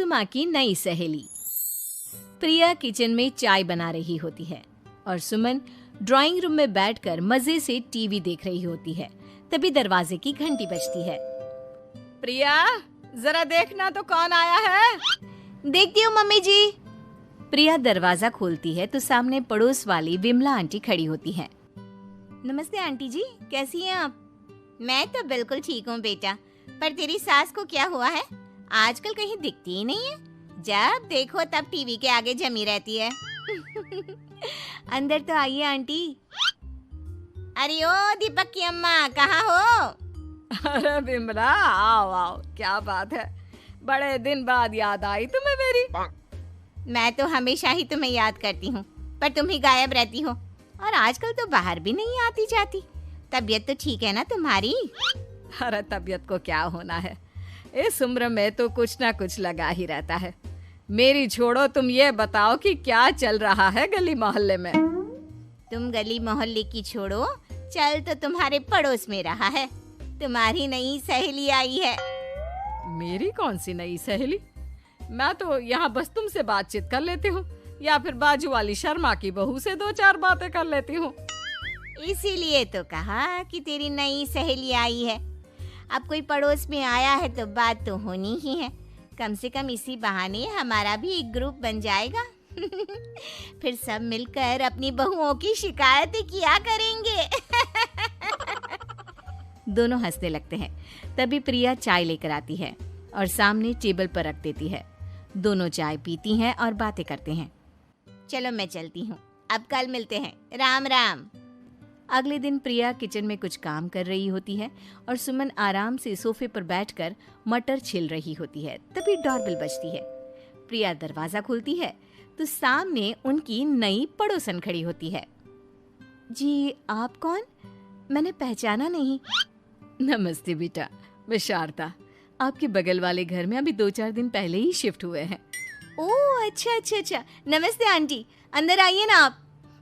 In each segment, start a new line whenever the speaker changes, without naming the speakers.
सुमा की नई सहेली। प्रिया किचन में चाय बना रही होती है और सुमन ड्राइंग रूम में बैठकर मजे से टीवी देख रही होती है। तभी दरवाजे की घंटी बजती है।
प्रिया, जरा देखना तो कौन आया है।
देखती हूँ मम्मी जी। प्रिया दरवाजा खोलती है तो सामने पड़ोस वाली विमला आंटी खड़ी होती है। नमस्ते आंटी जी, कैसी हैं आप?
मैं तो बिल्कुल ठीक हूँ बेटा, पर तेरी सास को क्या हुआ है? आजकल कहीं दिखती ही नहीं है। जब देखो तब टीवी के आगे जमी रहती है।
अंदर तो आइए आंटी।
अरे ओ दीपक की अम्मा, कहाँ हो?
अरे विमला, आओ आओ, क्या बात है, बड़े दिन बाद याद आई तुम्हें मेरी।
मैं तो हमेशा ही तुम्हें याद करती हूँ, पर तुम ही गायब रहती हो और आजकल तो बाहर भी नहीं आती जाती। तबीयत तो ठीक है ना तुम्हारी?
अरे तबीयत को क्या होना है, इस उम्र में तो कुछ ना कुछ लगा ही रहता है। मेरी छोड़ो, तुम ये बताओ कि क्या चल रहा है गली मोहल्ले में।
तुम गली मोहल्ले की छोड़ो, चल तो तुम्हारे पड़ोस में रहा है। तुम्हारी नई सहेली आई है।
मेरी कौन सी नई सहेली? मैं तो यहाँ बस तुमसे बातचीत कर लेती हूँ या फिर बाजू वाली शर्मा की बहू से दो चार बातें कर लेती हूँ।
इसीलिए तो कहा कि तेरी नई सहेली आई है। अब कोई पड़ोस में आया है तो बात तो होनी ही है। कम से कम इसी बहाने हमारा भी एक ग्रुप बन जाएगा। फिर सब मिलकर अपनी बहुओं की शिकायतें किया करेंगे।
दोनों हंसने लगते हैं। तभी प्रिया चाय लेकर आती है और सामने टेबल पर रख देती है। दोनों चाय पीती हैं और बातें करते हैं।
चलो मैं चलती हूँ, अब कल मिलते हैं। राम राम।
अगले दिन प्रिया किचन में कुछ काम कर रही होती है और सुमन आराम से सोफे पर बैठकर मटर छिल रही होती है। तभी डोरबेल बजती है। प्रिया दरवाजा खोलती है तो सामने उनकी नई पड़ोसन खड़ी होती है। जी, आप कौन? मैंने पहचाना नहीं।
नमस्ते बेटा, मैं शारदा, आपके बगल वाले घर में अभी 2-4 दिन पहले ही शिफ्ट हुए हैं।
ओह अच्छा अच्छा अच्छा, नमस्ते आंटी, अंदर आइए ना आप।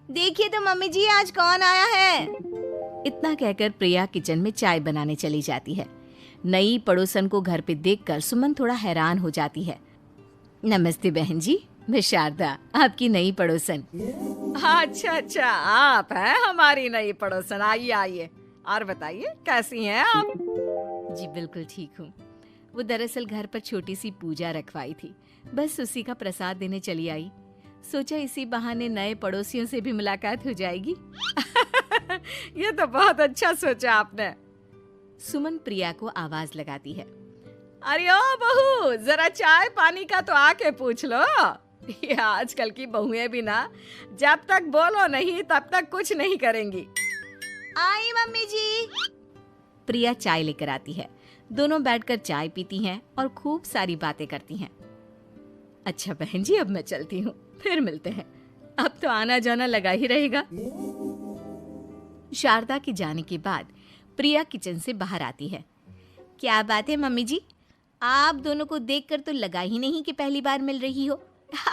देखिए तो मम्मी जी, आज कौन आया है। इतना कहकर प्रिया किचन में चाय बनाने चली जाती है। नई पड़ोसन को घर पे देखकर सुमन थोड़ा हैरान हो जाती है। नमस्ते बहन जी, मैं शारदा, आपकी नई पड़ोसन।
अच्छा अच्छा, आप हैं हमारी नई पड़ोसन। आइए आइए, और बताइए कैसी हैं आप?
जी बिल्कुल ठीक हूँ। वो दरअसल घर पर छोटी सी पूजा रखवाई थी, बस उसी का प्रसाद देने चली आई। सोचा इसी बहाने नए पड़ोसियों से भी मुलाकात हो जाएगी।
ये तो बहुत अच्छा सोचा आपने।
सुमन प्रिया को आवाज लगाती है।
अरे ओ बहू, जरा चाय पानी का तो आके पूछ लो। ये आजकल की बहुएं भी ना, जब तक बोलो नहीं तब तक कुछ नहीं करेंगी।
आई मम्मी जी।
प्रिया चाय लेकर आती है। दोनों बैठकर चाय पीती हैं और खूब सारी बातें करती हैं। अच्छा बहन जी, अब मैं चलती हूँ, फिर मिलते हैं। अब तो आना जाना लगा ही रहेगा। शारदा के जाने के बाद प्रिया किचन से बाहर आती है। क्या बात है मम्मी जी, आप दोनों को देखकर तो लगा ही नहीं कि पहली बार मिल रही हो।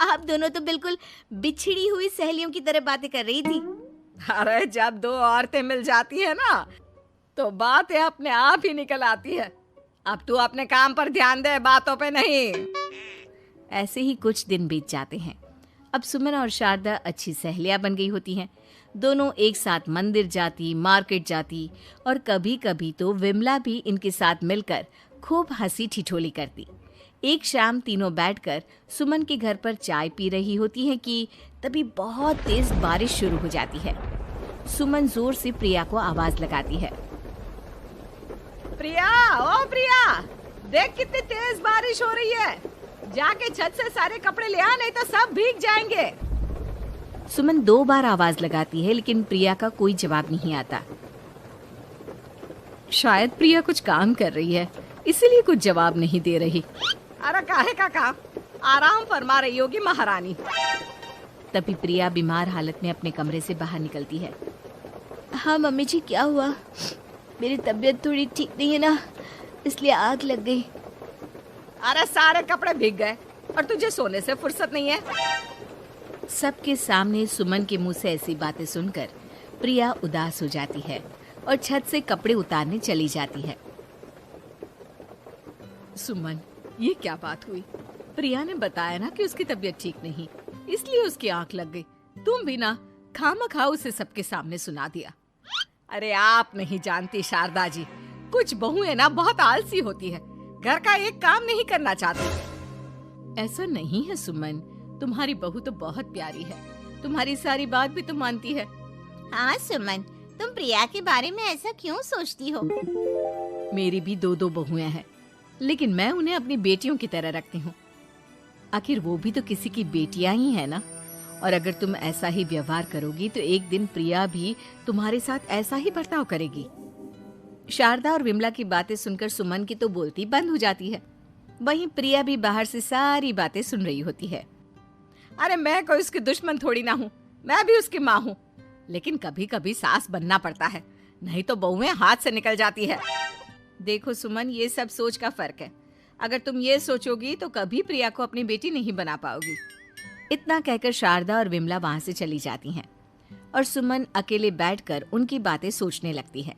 आप दोनों तो बिल्कुल बिछड़ी हुई सहेलियों की तरह बातें कर रही थी।
अरे जब दो औरतें मिल जाती है ना, तो बातें अपने आप ही निकल आती है। अब तू अपने काम पर ध्यान दे, बातों पे नहीं।
ऐसे ही कुछ दिन बीत जाते हैं। अब सुमन और शारदा अच्छी सहेलियां बन गई होती हैं। दोनों एक साथ मंदिर जाती, मार्केट जाती और कभी कभी तो विमला भी इनके साथ मिलकर खूब हंसी ठिठोली करती। एक शाम तीनों बैठकर सुमन के घर पर चाय पी रही होती हैं कि तभी बहुत तेज बारिश शुरू हो जाती है। सुमन जोर से प्रिया को आवाज लगाती है।
प्रिया, ओ प्रिया, देख कितनी तेज बारिश हो रही है। जाके छत से सारे कपड़े ले आ, नहीं तो सब भीग जाएंगे।
सुमन 2 बार आवाज लगाती है लेकिन प्रिया का कोई जवाब नहीं आता। शायद प्रिया कुछ काम कर रही है, इसीलिए कुछ जवाब नहीं दे रही।
अरे काहे का काम, आराम फरमा रही होगी महारानी।
तभी प्रिया बीमार हालत में अपने कमरे से बाहर निकलती है। हाँ मम्मी जी, क्या हुआ? मेरी तबीयत थोड़ी ठीक नहीं है ना, इसलिए आग लग गई।
अरे सारे कपड़े भीग गए और तुझे सोने से फुर्सत नहीं है।
सबके सामने सुमन के मुंह से ऐसी बातें सुनकर प्रिया उदास हो जाती है और छत से कपड़े उतारने चली जाती है।
सुमन, ये क्या बात हुई? प्रिया ने बताया ना कि उसकी तबीयत ठीक नहीं, इसलिए उसकी आंख लग गई। तुम भी ना खामखा उसे सबके सामने सुना दिया। अरे आप नहीं जानती शारदा जी, कुछ बहुएं ना बहुत आलसी होती है, घर का एक काम नहीं करना चाहती। ऐसा नहीं है सुमन, तुम्हारी बहू तो बहुत प्यारी है, तुम्हारी सारी बात भी तो मानती है।
हाँ सुमन, तुम प्रिया के बारे में ऐसा क्यों सोचती हो?
मेरी भी दो बहुएं हैं, लेकिन मैं उन्हें अपनी बेटियों की तरह रखती हूँ। आखिर वो भी तो किसी की बेटियां ही है ना। और अगर तुम ऐसा ही व्यवहार करोगी तो एक दिन प्रिया भी तुम्हारे साथ ऐसा ही बर्ताव करेगी। शारदा और विमला की बातें सुनकर सुमन की तो बोलती बंद हो जाती है। वहीं प्रिया भी बाहर से सारी बातें सुन रही होती है। अरे मैं कोई उसकी दुश्मन थोड़ी ना हूँ, मैं भी उसकी माँ हूँ, लेकिन कभी कभी सास बनना पड़ता है, नहीं तो बहुएं हाथ से निकल जाती है। देखो सुमन, ये सब सोच का फर्क है। अगर तुम ये सोचोगी तो कभी प्रिया को अपनी बेटी नहीं बना पाओगी। इतना कहकर शारदा और विमला वहां से चली जाती हैं और सुमन अकेले बैठकर उनकी बातें सोचने लगती है।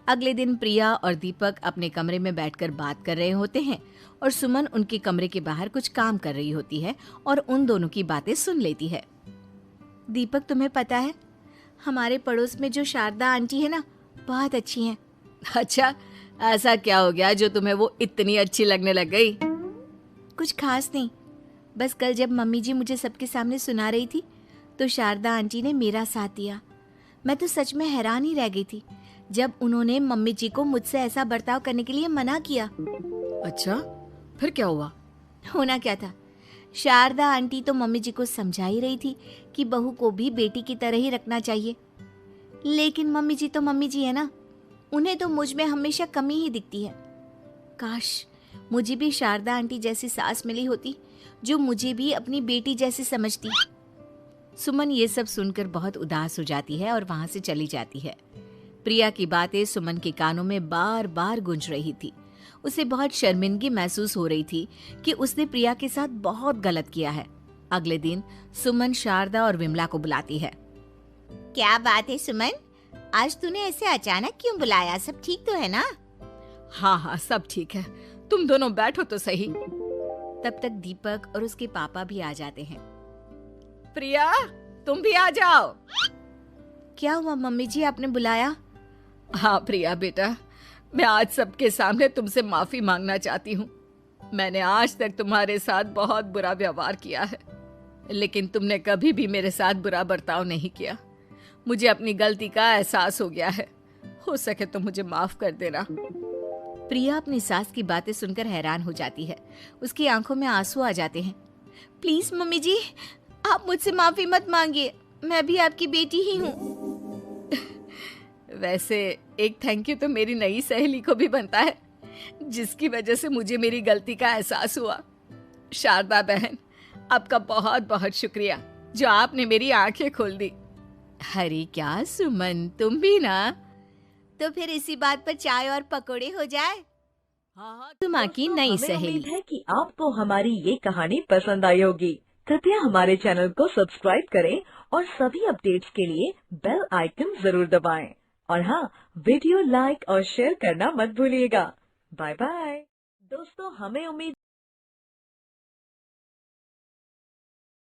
अगले दिन प्रिया और दीपक अपने कमरे में बैठकर बात कर रहे होते हैं और सुमन उनके कमरे के बाहर कुछ काम कर रही होती है और उन दोनों की बातें सुन लेती है। दीपक, तुम्हें पता है हमारे पड़ोस में जो शारदा आंटी है ना, बहुत अच्छी हैं। अच्छा, ऐसा क्या हो गया जो तुम्हें वो इतनी अच्छी लगने लग गई? कुछ खास नहीं, बस कल जब मम्मी जी मुझे सबके सामने सुना रही थी तो शारदा आंटी ने मेरा साथ दिया। मैं तो सच में हैरान ही रह गई थी जब उन्होंने मम्मी जी को मुझसे ऐसा बर्ताव करने के लिए मना किया। अच्छा, फिर क्या हुआ? होना क्या था, शारदा आंटी तो मम्मी जी को समझा ही रही थी कि बहू को भी बेटी की तरह ही रखना चाहिए, लेकिन मम्मी जी तो मम्मी जी है ना, उन्हें तो मुझ में हमेशा कमी ही दिखती है। काश मुझे भी शारदा आंटी जैसी सास मिली होती जो मुझे भी अपनी बेटी जैसी समझती। सुमन ये सब सुनकर बहुत उदास हो जाती है और वहां से चली जाती है। प्रिया की बातें सुमन के कानों में बार बार गूंज रही थी। उसे बहुत शर्मिंदगी महसूस हो रही थी कि उसने प्रिया के साथ बहुत गलत किया है। अगले दिन सुमन शारदा और विमला को बुलाती है।
क्या बात है सुमन, आज तूने ऐसे अचानक क्यों बुलाया? सब ठीक तो है ना?
हाँ, सब ठीक है, तुम दोनों बैठो तो सही। तब तक दीपक और उसके पापा भी आ जाते हैं। प्रिया, तुम भी आ जाओ। क्या हुआ मम्मी जी, आपने बुलाया? हाँ प्रिया बेटा, मैं आज सबके सामने तुमसे माफी मांगना चाहती हूँ। मैंने आज तक तुम्हारे साथ बहुत बुरा व्यवहार किया है, लेकिन तुमने कभी भी मेरे साथ बुरा बर्ताव नहीं किया। मुझे अपनी गलती का एहसास हो गया है, हो सके तो मुझे माफ कर देना। प्रिया अपनी सास की बातें सुनकर हैरान हो जाती है। उसकी आंखों में आंसू आ जाते हैं। प्लीज मम्मी जी, आप मुझसे माफी मत मांगिए, मैं भी आपकी बेटी ही हूँ। वैसे एक थैंक यू तो मेरी नई सहेली को भी बनता है, जिसकी वजह से मुझे मेरी गलती का एहसास हुआ। शारदा बहन, आपका बहुत बहुत शुक्रिया जो आपने मेरी आंखें खोल दी। अरे क्या सुमन, तुम भी ना।
तो फिर इसी बात पर चाय और पकोड़े हो जाए।
हाँ,
सुमा की नई सहेली।
उम्मीद है कि आपको हमारी ये कहानी पसंद आई होगी। कृपया हमारे चैनल को सब्सक्राइब करें और सभी अपडेट्स के लिए बेल आइकन जरूर दबाएं। और हाँ, वीडियो लाइक और शेयर करना मत भूलिएगा। Bye bye. दोस्तों, हमें उम्मीद